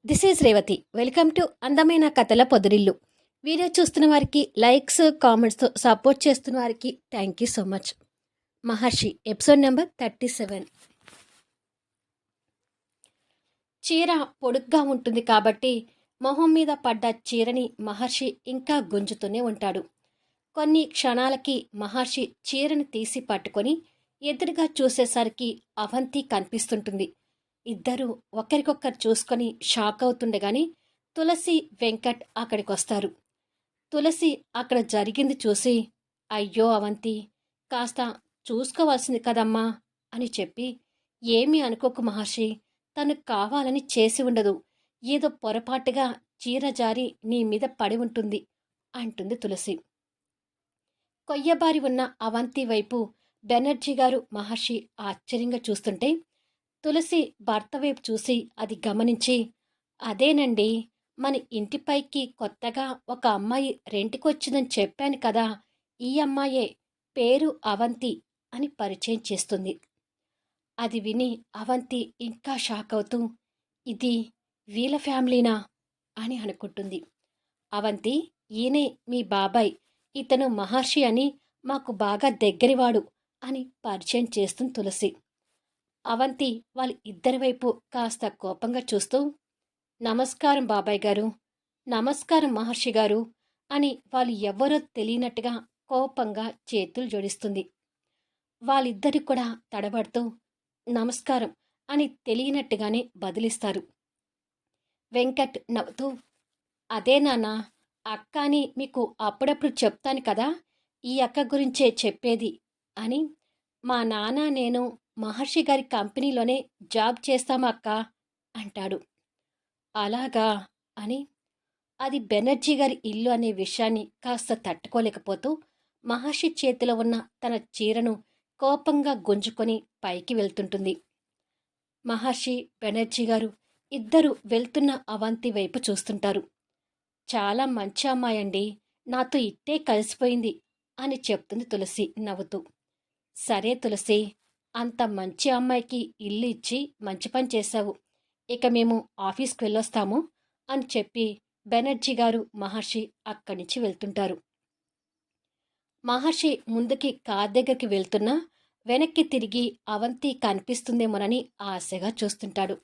This is Revathi. Welcome to అందమైన కథల పొదరిల్లు. Video చూస్తున్న వారికి లైక్స్, కామెంట్స్తో సపోర్ట్ చేస్తున్న వారికి thank you so much. Maharshi episode number 37. చీర పొడుగ్గా ఉంటుంది కాబట్టి మొహం మీద పడ్డ చీరని మహర్షి ఇంకా గుంజుతూనే ఉంటాడు. కొన్ని క్షణాలకి మహర్షి చీరని తీసి పట్టుకొని ఎదురుగా చూసేసరికి అవంతి కనిపిస్తుంటుంది. ఇద్దరూ ఒకరికొకరు చూసుకొని షాక్ అవుతుండగాని తులసి, వెంకట్ అక్కడికొస్తారు. తులసి అక్కడ జరిగింది చూసి, అయ్యో అవంతి, కాస్త చూసుకోవాల్సింది కదమ్మా అని చెప్పి, ఏమీ అనుకోకు మహర్షి, తను కావాలని చేసి ఉండదు, ఏదో పొరపాటుగా చీర జారి నీ మీద పడి ఉంటుంది అంటుంది తులసి. కొయ్యబారి ఉన్న అవంతి వైపు బెనర్జీ గారు, మహర్షి ఆశ్చర్యంగా చూస్తుంటే తులసి భర్త వైపు చూసి అది గమనించి, అదేనండి, మన ఇంటిపైకి కొత్తగా ఒక అమ్మాయి రెంట్కొచ్చిందని చెప్పాను కదా, ఈ అమ్మాయే, పేరు అవంతి అని పరిచయం చేస్తుంది. అది విని అవంతి ఇంకా షాక్ అవుతూ, ఇది వీళ్ళ ఫ్యామిలీనా అని అనుకుంటుంది. అవంతి, ఈయనే మీ బాబాయ్, ఇతను మహర్షి అని మాకు బాగా దగ్గరివాడు అని పరిచయం చేస్తుంది తులసి. అవంతి వాళ్ళ ఇద్దరి వైపు కాస్త కోపంగా చూస్తూ, నమస్కారం బాబాయ్ గారు, నమస్కారం మహర్షి గారు అని వాళ్ళు ఎవ్వరో తెలియనట్టుగా కోపంగా చేతులు జోడిస్తుంది. వాళ్ళిద్దరి కూడా తడబడుతూ నమస్కారం అని తెలియనట్టుగానే బదిలిస్తారు. వెంకట్ నవ్వుతూ, అదే నాన్న, అక్క అని మీకు అప్పుడప్పుడు చెప్తాను కదా, ఈ అక్క గురించే చెప్పేది అని, మా నాన్న నేను మహర్షి గారి కంపెనీలోనే జాబ్ చేస్తామా అక్క అంటాడు. అలాగా అని, అది బెనర్జీ గారి ఇల్లు అనే విషయాన్ని కాస్త తట్టుకోలేకపోతూ మహర్షి చేతిలో ఉన్న తన చీరను కోపంగా గుంజుకొని పైకి వెళ్తుంటుంది. మహర్షి, బెనర్జీ గారు ఇద్దరు వెళ్తున్న అవంతి వైపు చూస్తుంటారు. చాలా మంచి అమ్మాయండి, నాతో ఇట్టే కలిసిపోయింది అని చెప్తుంది తులసి నవ్వుతూ. సరే తులసి, అంత మంచి అమ్మాయికి ఇల్లు ఇచ్చి మంచి పని చేశావు, ఇక మేము ఆఫీస్కి వెళ్ళొస్తాము అని చెప్పి బెనర్జీ గారు, మహర్షి అక్కడి నుంచి వెళ్తుంటారు. మహర్షి ముందుకి కార్ దగ్గరికి వెళ్తున్నా వెనక్కి తిరిగి అవంతి కనిపిస్తుందేమోనని ఆశగా చూస్తుంటాడు.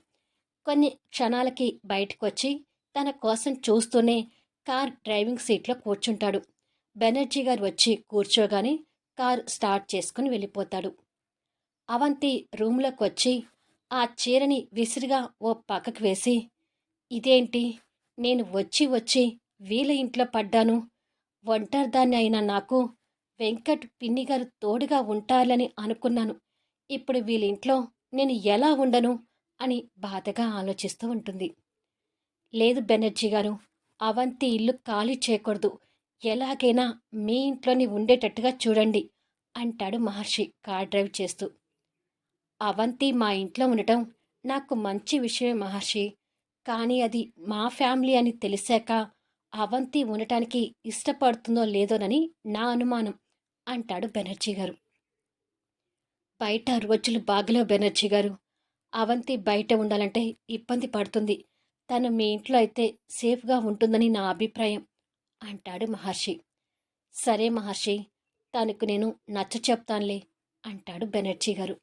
కొన్ని క్షణాలకి బయటకొచ్చి తన కోసం చూస్తూనే కార్ డ్రైవింగ్ సీట్లో కూర్చుంటాడు. బెనర్జీ గారు వచ్చి కూర్చోగానే కార్ స్టార్ట్ చేసుకుని వెళ్ళిపోతాడు. అవంతి రూమ్లోకి వచ్చి ఆ చీరని విసిరిగా ఓ పక్కకు వేసి, ఇదేంటి, నేను వచ్చి వచ్చి వీళ్ళ ఇంట్లో పడ్డాను, ఒంటరిదాన్ని అయినా నాకు వెంకట్ పిన్ని గారు తోడుగా ఉంటారని అనుకున్నాను, ఇప్పుడు వీళ్ళింట్లో నేను ఎలా ఉండను అని బాధగా ఆలోచిస్తూ ఉంటుంది. లేదు బెనర్జీ గారు, అవంతి ఇల్లు ఖాళీ చేయకూడదు, ఎలాగైనా మీ ఇంట్లోని ఉండేటట్టుగా చూడండి అంటాడు మహర్షి కార్ డ్రైవ్ చేస్తూ. అవంతి మా ఇంట్లో ఉండటం నాకు మంచి విషయమే మహర్షి, కానీ అది మా ఫ్యామిలీ అని తెలిసాక అవంతి ఉండటానికి ఇష్టపడుతుందో లేదోనని నా అనుమానం అంటాడు బెనర్జీ గారు. బయట రోజులు బాగలేవు బెనర్జీ గారు, అవంతి బయట ఉండాలంటే ఇబ్బంది పడుతుంది, తను మీ ఇంట్లో అయితే సేఫ్గా ఉంటుందని నా అభిప్రాయం అంటాడు మహర్షి. సరే మహర్షి, తనకు నేను నచ్చ చెప్తానులే అంటాడు బెనర్జీ గారు.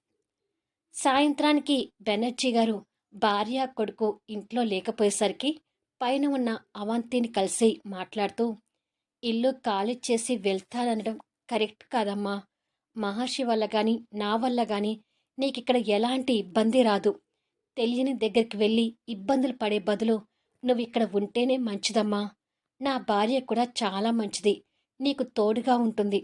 సాయంత్రానికి బెనర్జీ గారు భార్య, కొడుకు ఇంట్లో లేకపోయేసరికి పైన ఉన్న అవంతిని కలిసి మాట్లాడుతూ, ఇల్లు ఖాళీ చేసి వెళ్తాననడం కరెక్ట్ కాదమ్మా, మహర్షి వల్ల కానీ నా వల్ల కానీ నీకిక్కడ ఎలాంటి ఇబ్బంది రాదు, తెలియని దగ్గరికి వెళ్ళి ఇబ్బందులు పడే బదులు నువ్వు ఇక్కడ ఉంటేనే మంచిదమ్మా, నా భార్య కూడా చాలా మంచిది, నీకు తోడుగా ఉంటుంది,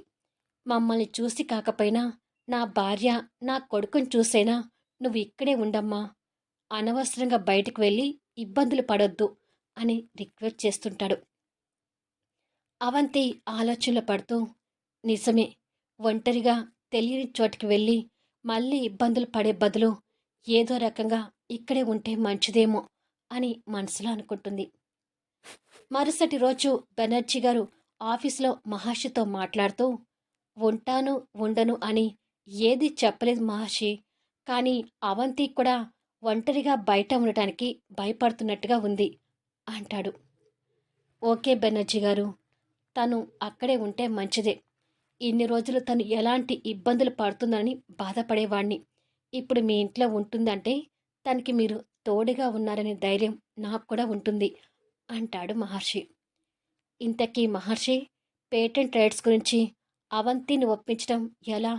మమ్మల్ని చూసి కాకపోయినా నా భార్య, నా కొడుకుని చూసేనా నువ్వు ఇక్కడే ఉండమ్మా, అనవసరంగా బయటకు వెళ్ళి ఇబ్బందులు పడొద్దు అని రిక్వెస్ట్ చేస్తుంటాడు. అవంతి ఆలోచనలు పడుతూ, నిజమే, ఒంటరిగా తెలియని చోటికి వెళ్ళి మళ్ళీ ఇబ్బందులు పడే బదులు ఏదో రకంగా ఇక్కడే ఉంటే మంచిదేమో అని మనసులో అనుకుంటుంది. మరుసటి రోజు బెనర్జీ గారు ఆఫీసులో మహర్షితో మాట్లాడుతూ, ఉంటాను ఉండను అని ఏది చెప్పలేదు మహర్షి, కానీ అవంతి కూడా ఒంటరిగా బయట ఉండటానికి భయపడుతున్నట్టుగా ఉంది అంటాడు. ఓకే బెనర్జీ గారు, తను అక్కడే ఉంటే మంచిదే. ఇన్ని రోజులు తను ఎలాంటి ఇబ్బందులు పడుతుందని బాధపడేవాణ్ణి. ఇప్పుడు మీ ఇంట్లో ఉంటుందంటే తనకి మీరు తోడుగా ఉన్నారనే ధైర్యం నాకు కూడా ఉంటుంది అంటాడు మహర్షి. ఇంతకీ మహర్షి, పేటెంట్ రైట్స్ గురించి అవంతిని ఒప్పించడం ఎలా?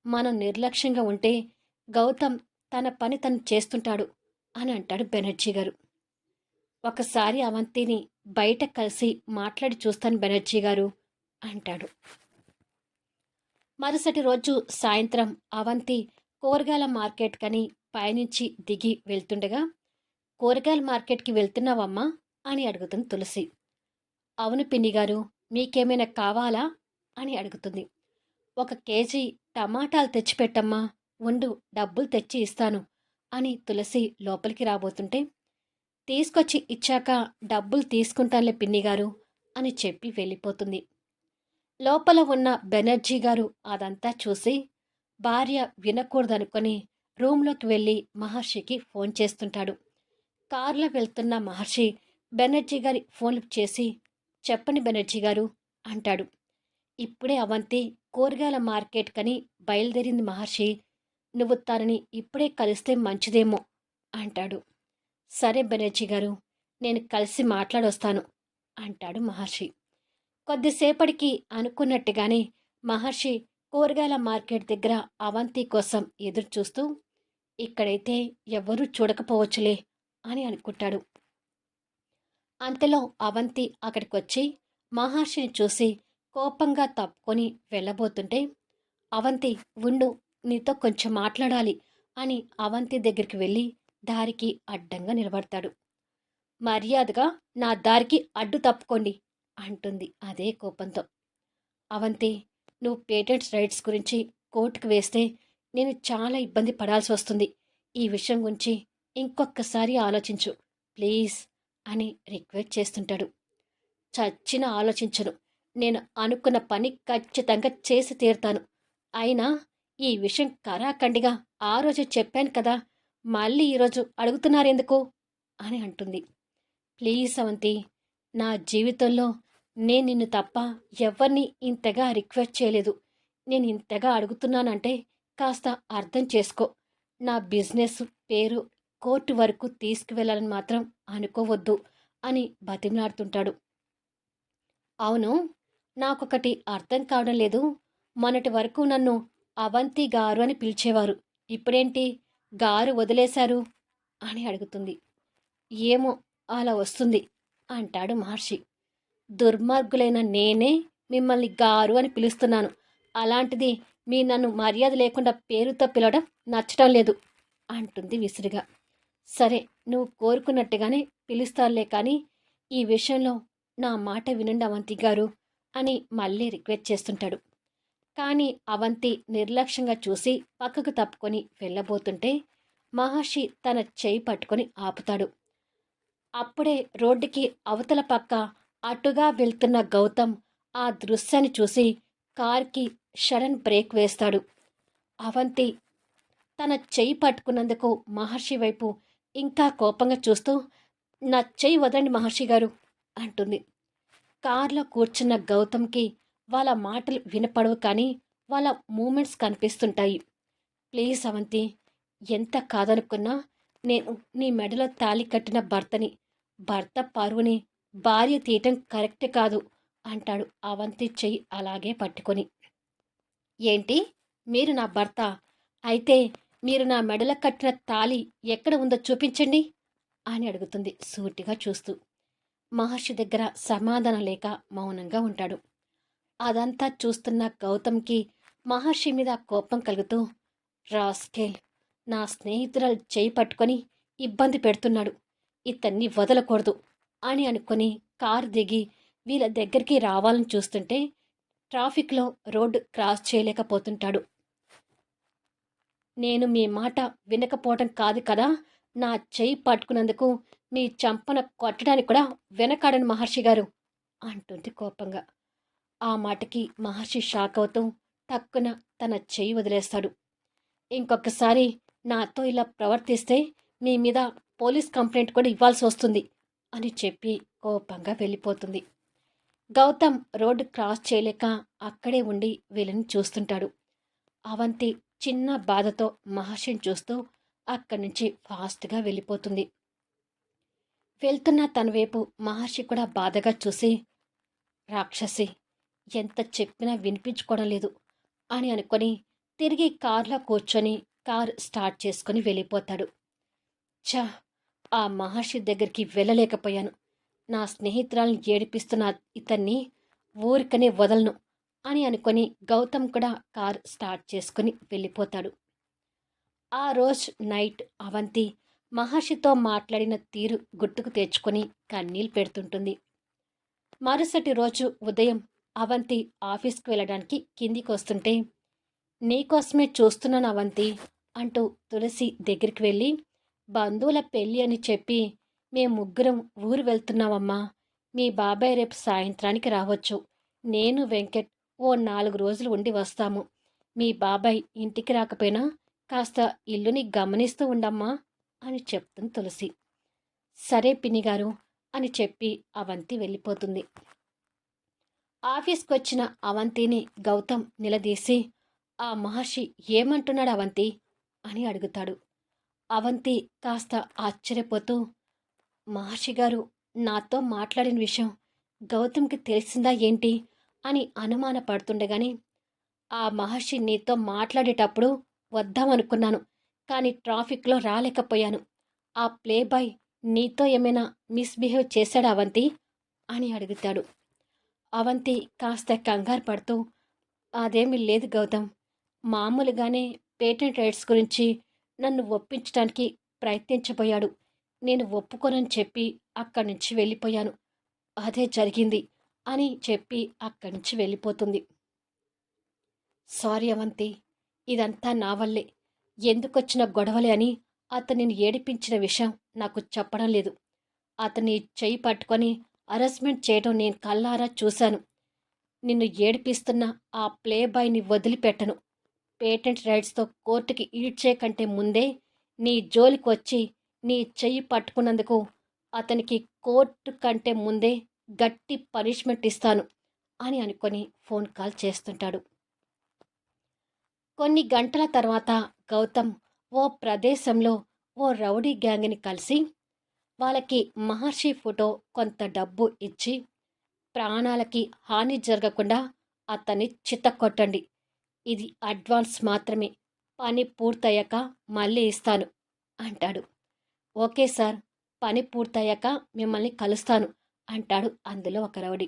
మనం నిర్లక్ష్యంగా ఉంటే గౌతమ్ తన పని తను చేస్తుంటాడు అని అంటాడు బెనర్జీ గారు. ఒకసారి అవంతిని బయట కలిసి మాట్లాడి చూస్తాను బెనర్జీ గారు అంటాడు. మరుసటి రోజు సాయంత్రం అవంతి కూరగాయల మార్కెట్ కని పైనుంచి దిగి వెళ్తుండగా, కూరగాయల మార్కెట్కి వెళ్తున్నావమ్మా అని అడుగుతుంది తులసి. అవును పిన్ని గారు, మీకేమైనా కావాలా అని అడుగుతుంది. 1 కేజీ టమాటాలు తెచ్చిపెట్టమ్మా, ఉండు డబ్బులు తెచ్చి ఇస్తాను అని తులసి లోపలికి రాబోతుంటే, తీసుకొచ్చి ఇచ్చాక డబ్బులు తీసుకుంటానులే పిన్ని గారు అని చెప్పి వెళ్ళిపోతుంది. లోపల ఉన్న బెనర్జీ గారు అదంతా చూసి భార్య వినకూడదనుకొని రూంలోకి వెళ్ళి మహర్షికి ఫోన్ చేస్తుంటాడు. కారులో వెళ్తున్న మహర్షి బెనర్జీ గారి ఫోన్ లిఫ్ట్ చేసి, చెప్పండి బెనర్జీ గారు అంటాడు. ఇప్పుడే అవంతి కూరగాయల మార్కెట్ కని బయలుదేరింది మహర్షి, నువ్వు తనని ఇప్పుడే కలిస్తే మంచిదేమో అంటాడు. సరే బెనర్జీ గారు, నేను కలిసి మాట్లాడొస్తాను అంటాడు మహర్షి. కొద్దిసేపటికి అనుకున్నట్టుగానే మహర్షి కూరగాయల మార్కెట్ దగ్గర అవంతి కోసం ఎదురు చూస్తూ, ఇక్కడైతే ఎవ్వరూ చూడకపోవచ్చులే అని అనుకుంటాడు. అంతలో అవంతి అక్కడికొచ్చి మహర్షిని చూసి కోపంగా తప్పుకొని వెళ్ళబోతుంటే, అవంతి ఉండు, నీతో కొంచెం మాట్లాడాలి అని అవంతి దగ్గరికి వెళ్ళి దారికి అడ్డంగా నిలబడతాడు. మర్యాదగా నా దారికి అడ్డు తప్పుకోండి అంటుంది అదే కోపంతో. అవంతి, నువ్వు పేటెంట్స్ రైట్స్ గురించి కోర్టుకు వేస్తే నేను చాలా ఇబ్బంది పడాల్సి వస్తుంది. ఈ విషయం గురించి ఇంకొకసారి ఆలోచించు ప్లీజ్ అని రిక్వెస్ట్ చేస్తుంటాడు. చచ్చిన ఆలోచించను. నేను అనుకున్న పని ఖచ్చితంగా చేసి తీరుతాను. అయినా ఈ విషయం కరాఖండిగా ఆ రోజు చెప్పాను కదా, మళ్ళీ ఈరోజు అడుగుతున్నారెందుకు అని అంటుంది. ప్లీజ్ అవంతి, నా జీవితంలో నేను నిన్ను తప్ప ఎవరిని ఇంతగా రిక్వెస్ట్ చేయలేదు. నేను ఇంతగా అడుగుతున్నానంటే కాస్త అర్థం చేసుకో. నా బిజినెస్ పేరు కోర్టు వరకు తీసుకువెళ్ళాలని మాత్రం అనుకోవద్దు అని బతిమలాడుతుంటాడు. అవును, నాకొకటి అర్థం కావడం లేదు. మొన్నటి వరకు నన్ను అవంతి గారు అని పిలిచేవారు, ఇప్పుడేంటి గారు వదిలేశారు అని అడుగుతుంది. ఏమో అలా వస్తుంది అంటాడు మహర్షి. దుర్మార్గులైన నేనే మిమ్మల్ని గారు అని పిలుస్తున్నాను. అలాంటిది మీ నన్ను మర్యాద లేకుండా పేరుతో పిలవడం నచ్చడం లేదు అంటుంది విసురుగా. సరే, నువ్వు కోరుకున్నట్టుగానే పిలుస్తానులే, కానీ ఈ విషయంలో నా మాట వినండి అవంతి గారు అని మళ్ళీ రిక్వెస్ట్ చేస్తుంటాడు. కానీ అవంతి నిర్లక్ష్యంగా చూసి పక్కకు తప్పుకొని వెళ్ళబోతుంటే మహర్షి తన చేయి పట్టుకొని ఆపుతాడు. అప్పుడే రోడ్డుకి అవతల పక్క అటుగా వెళ్తున్న గౌతమ్ ఆ దృశ్యాన్ని చూసి కార్కి సడన్ బ్రేక్ వేస్తాడు. అవంతి తన చెయ్యి పట్టుకున్నందుకు మహర్షి వైపు ఇంకా కోపంగా చూస్తూ, నా చెయ్యి వదలండి మహర్షి గారు అంటుంది. కారులో కూర్చున్న గౌతమ్కి వాళ్ళ మాటలు వినపడవు, కానీ వాళ్ళ మూమెంట్స్ కనిపిస్తుంటాయి. ప్లీజ్ అవంతి, ఎంత కాదనుకున్నా నేను నీ మెడలో తాళి కట్టిన భర్తని. భర్త పరువుని భార్య తీయటం కరెక్ట్ కాదు అంటాడు అవంతి చెయ్యి అలాగే పట్టుకొని. ఏంటి, మీరు నా భర్త? అయితే మీరు నా మెడల కట్టిన తాళి ఎక్కడ ఉందో చూపించండి అని అడుగుతుంది సూటిగా చూస్తూ. మహర్షి దగ్గర సమాధానం లేక మౌనంగా ఉంటాడు. అదంతా చూస్తున్న గౌతమ్కి మహర్షి మీద కోపం కలుగుతూ, రాస్కేల్, నా స్నేహితురాలు చేయి పట్టుకొని ఇబ్బంది పెడుతున్నాడు, ఇతన్ని వదలకూడదు అని అనుకొని కారు దిగి వీళ్ళ దగ్గరికి రావాలని చూస్తుంటే ట్రాఫిక్లో రోడ్డు క్రాస్ చేయలేకపోతుంటాడు. నేను మీ మాట వినకపోవటం కాదు కదా, నా చెయ్యి పట్టుకున్నందుకు మీ చంపన కొట్టడానికి కూడా వెనకాడని మహర్షి గారు అంటుంది కోపంగా. ఆ మాటకి మహర్షి షాక్ అవుతూ టక్కున తన చెయ్యి వదిలేస్తాడు. ఇంకొకసారి నాతో ఇలా ప్రవర్తిస్తే మీ మీద పోలీస్ కంప్లైంట్ కూడా ఇవ్వాల్సి వస్తుంది అని చెప్పి కోపంగా వెళ్ళిపోతుంది. గౌతమ్ రోడ్డు క్రాస్ చేయలేక అక్కడే ఉండి వీళ్ళని చూస్తుంటాడు. అవంతి చిన్న బాధతో మహర్షిని చూస్తూ అక్కడి నుంచి ఫాస్ట్గా వెళ్ళిపోతుంది. వెళ్తున్న తన వైపు మహర్షి కూడా బాధగా చూసి, రాక్షసి, ఎంత చెప్పినా వినిపించుకోవడం లేదు అని అనుకొని తిరిగి కారులో కూర్చొని కారు స్టార్ట్ చేసుకొని వెళ్ళిపోతాడు. ఛా, ఆ మహర్షి దగ్గరికి వెళ్ళలేకపోయాను. నా స్నేహితురాల్ని ఏడిపిస్తున్న ఇతన్ని ఊరికనే వదలను అని అనుకొని గౌతమ్ కూడా కార్ స్టార్ట్ చేసుకుని వెళ్ళిపోతాడు. ఆ రోజు నైట్ అవంతి మహర్షితో మాట్లాడిన తీరు గుర్తుకు తెచ్చుకొని కన్నీళ్ళు పెడుతుంటుంది. మరుసటి రోజు ఉదయం అవంతి ఆఫీస్కి వెళ్ళడానికి కిందికి వస్తుంటే, నీకోసమే చూస్తున్నాను అవంతి అంటూ తులసి దగ్గరికి వెళ్ళి, బంధువుల పెళ్ళి అని చెప్పి మేము ముగ్గురం ఊరు వెళ్తున్నామమ్మా. మీ బాబాయ్ రేపు సాయంత్రానికి రావచ్చు. నేను వెంకట్ ఓ 4 రోజులు ఉండి వస్తాము. మీ బాబాయ్ ఇంటికి రాకపోయినా కాస్త ఇల్లుని గమనిస్తూ ఉండమ్మా అని చెప్తుంది తులసి. సరే పిన్నిగారు అని చెప్పి అవంతి వెళ్ళిపోతుంది. ఆఫీస్కి వచ్చిన అవంతిని గౌతమ్ నిలదీసి, ఆ మహర్షి ఏమంటున్నాడు అవంతి అని అడుగుతాడు. అవంతి కాస్త ఆశ్చర్యపోతూ, మహర్షి గారు నాతో మాట్లాడిన విషయం గౌతమ్కి తెలిసిందా ఏంటి అని అనుమానపడుతుండగాని, ఆ మహర్షి నీతో మాట్లాడేటప్పుడు వద్దామనుకున్నాను, కానీ ట్రాఫిక్లో రాలేకపోయాను. ఆ ప్లే బాయ్ నీతో ఏమైనా మిస్బిహేవ్ చేశాడా అవంతి అని అడుగుతాడు. అవంతి కాస్త కంగారు పడుతూ, అదేమీ లేదు గౌతమ్, మామూలుగానే పేటెంట్ రైట్స్ గురించి నన్ను ఒప్పించడానికి ప్రయత్నించబోయాడు. నేను ఒప్పుకోనని చెప్పి అక్కడి నుంచి వెళ్ళిపోయాను. అదే జరిగింది అని చెప్పి అక్కడి నుంచి వెళ్ళిపోతుంది. సారీ అవంతి, ఇదంతా నా వల్లే. ఎందుకొచ్చిన గొడవలే అని అతనిని ఏడిపించిన విషయం నాకు చెప్పడం లేదు. అతని చెయ్యి పట్టుకొని హరాస్మెంట్ చేయడం నేను కళ్ళారా చూశాను. నిన్ను ఏడిపిస్తున్న ఆ ప్లే బాయ్ని వదిలిపెట్టను. పేటెంట్ రైట్స్తో కోర్టుకి ఈడ్చే కంటే ముందే నీ జోలికి వచ్చి నీ చెయ్యి పట్టుకున్నందుకు అతనికి కోర్టు కంటే ముందే గట్టి పనిష్మెంట్ ఇస్తాను అని అనుకొని ఫోన్ కాల్ చేస్తుంటాడు. కొన్ని గంటల తర్వాత గౌతమ్ ఓ ప్రదేశంలో ఓ రౌడీ గ్యాంగ్ని కలిసి వాళ్ళకి మహర్షి ఫోటో కొంత డబ్బు ఇచ్చి, ప్రాణాలకి హాని జరగకుండా అతన్ని చితక్కొట్టండి, ఇది అడ్వాన్స్ మాత్రమే, పని పూర్తయ్యాక మళ్ళీ ఇస్తాను అంటాడు. ఓకే సార్, పని పూర్తయ్యాక మిమ్మల్ని కలుస్తాను అంటాడు అందులో ఒక రౌడీ.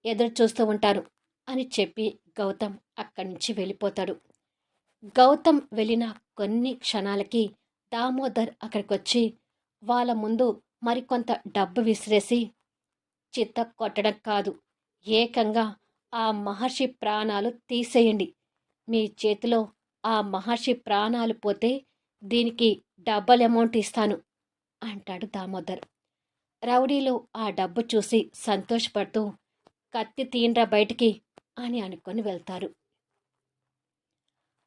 ఎదురు చూస్తూ ఉంటాను అని చెప్పి గౌతమ్ అక్కడి నుంచి వెళ్ళిపోతాడు. గౌతమ్ వెళ్ళిన కొన్ని క్షణాలకి దామోదర్ అక్కడికొచ్చి వాళ్ళ ముందు మరికొంత డబ్బు విసిరేసి, చిత్త కొట్టడం కాదు, ఏకంగా ఆ మహర్షి ప్రాణాలు తీసేయండి. మీ చేతిలో ఆ మహర్షి ప్రాణాలు పోతే దీనికి డబల్ అమౌంట్ ఇస్తాను అంటాడు దామోదర్. రౌడీలు ఆ డబ్బు చూసి సంతోషపడుతూ, కత్తి తీయండ్రా బయటికి అని అనుకొని వెళ్తారు.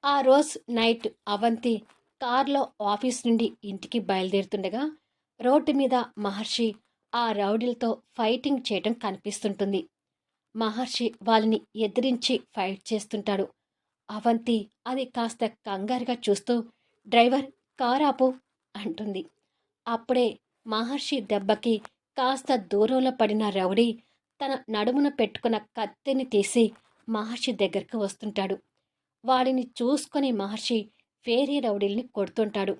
ఆ రోజు నైట్ అవంతి కార్లో ఆఫీస్ నుండి ఇంటికి బయలుదేరుతుండగా రోడ్డు మీద మహర్షి ఆ రౌడీలతో ఫైటింగ్ చేయడం కనిపిస్తుంటుంది. మహర్షి వాళ్ళని ఎదిరించి ఫైట్ చేస్తుంటాడు. అవంతి అది కాస్త కంగారుగా చూస్తూ, డ్రైవర్ కారు ఆపు అంటుంది. అప్పుడే మహర్షి దెబ్బకి కాస్త దూరంలో పడిన రౌడీ తన నడుమున పెట్టుకున్న కత్తిని తీసి మహర్షి దగ్గరకు వస్తుంటాడు. వాడిని చూసుకొని మహర్షి వేరే రౌడీల్ని కొడుతుంటాడు.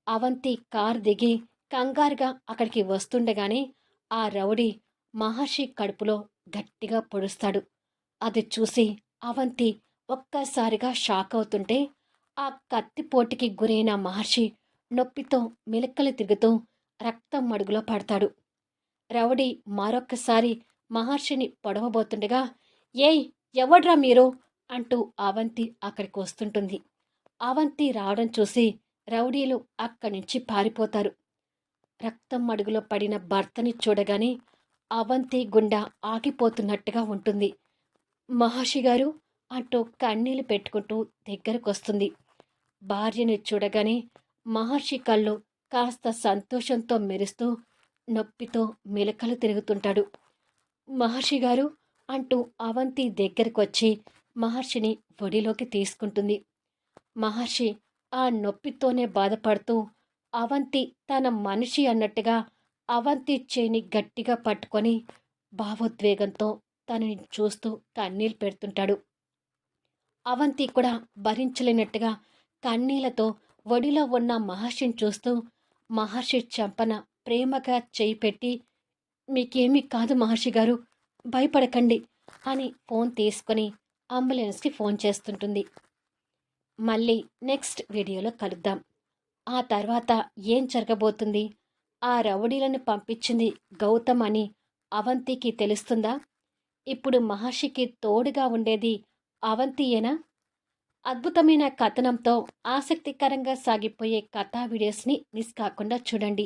అవంతి కారు దిగి కంగారుగా అక్కడికి వస్తుండగానే ఆ రౌడీ మహర్షి కడుపులో గట్టిగా పొడుస్తాడు. అది చూసి అవంతి ఒక్కసారిగా షాక్ అవుతుంటే, ఆ కత్తిపోటుకి గురైన మహర్షి నొప్పితో మిలక్కలు తిరుగుతూ రక్తం మడుగులో పడతాడు. రౌడీ మరొక్కసారి మహర్షిని పొడవబోతుండగా, ఏయ్, ఎవడ్రా మీరు అంటూ అవంతి అక్కడికి వస్తుంటుంది. అవంతి రావడం చూసి రౌడీలు అక్కడి నుంచి పారిపోతారు. రక్తం మడుగులో పడిన భర్తని చూడగానే అవంతి గుండె ఆగిపోతున్నట్టుగా ఉంటుంది. మహర్షి గారు అంటూ కన్నీళ్లు పెట్టుకుంటూ దగ్గరకు వస్తుంది. భార్యని చూడగానే మహర్షి కళ్ళు కాస్త సంతోషంతో మెరుస్తూ నొప్పితో మెలకలు తిరుగుతుంటాడు. మహర్షి గారు అంటూ అవంతి దగ్గరకొచ్చి మహర్షిని ఒడిలోకి తీసుకుంటుంది. మహర్షి ఆ నొప్పితోనే బాధపడుతూ అవంతి తన మనిషి అన్నట్టుగా అవంతి చేయిని గట్టిగా పట్టుకొని భావోద్వేగంతో తనని చూస్తూ కన్నీళ్ళు పెడుతుంటాడు. అవంతి కూడా భరించలేనట్టుగా కన్నీళ్లతో ఒడిలో ఉన్న మహర్షిని చూస్తూ మహర్షి చెంపన ప్రేమగా చేయి పెట్టి, మీకేమీ కాదు మహర్షి గారు, భయపడకండి అని ఫోన్ తీసుకొని అంబులెన్స్కి ఫోన్ చేస్తుంటుంది. మళ్ళీ నెక్స్ట్ వీడియోలో కలుద్దాం. ఆ తర్వాత ఏం జరగబోతుంది? ఆ రౌడీలను పంపించింది గౌతమ్ అని అవంతికి తెలుస్తుందా? ఇప్పుడు మహర్షికి తోడుగా ఉండేది అవంతియేనా? అద్భుతమైన కథనంతో ఆసక్తికరంగా సాగిపోయే కథా వీడియోస్ని మిస్ కాకుండా చూడండి.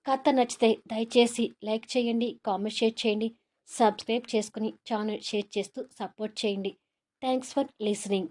కథ నచ్చితే దయచేసి లైక్ చేయండి, కామెంట్ షేర్ చేయండి, సబ్స్క్రైబ్ చేసుకుని ఛానల్ షేర్ చేస్తూ సపోర్ట్ చేయండి. Thanks for listening.